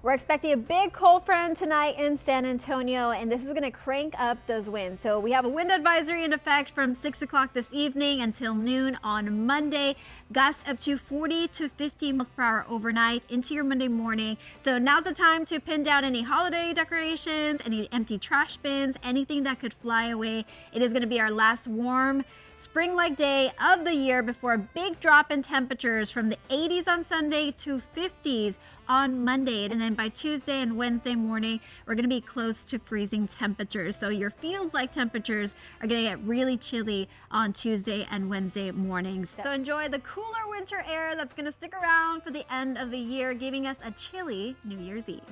We're expecting a big cold front tonight in San Antonio, and this is going to crank up those winds. So we have a wind advisory in effect from 6 o'clock this evening until noon on Monday. Gusts up to 40 to 50 miles per hour overnight into your Monday morning. So now's the time to pin down any holiday decorations, any empty trash bins, anything that could fly away. It is going to be our last warm spring-like day of the year before a big drop in temperatures from the 80s on Sunday to 50s on Monday. And then by Tuesday and Wednesday morning, we're going to be close to freezing temperatures. So your feels-like temperatures are going to get really chilly on Tuesday and Wednesday mornings. So enjoy the cooler winter air that's going to stick around for the end of the year, giving us a chilly New Year's Eve.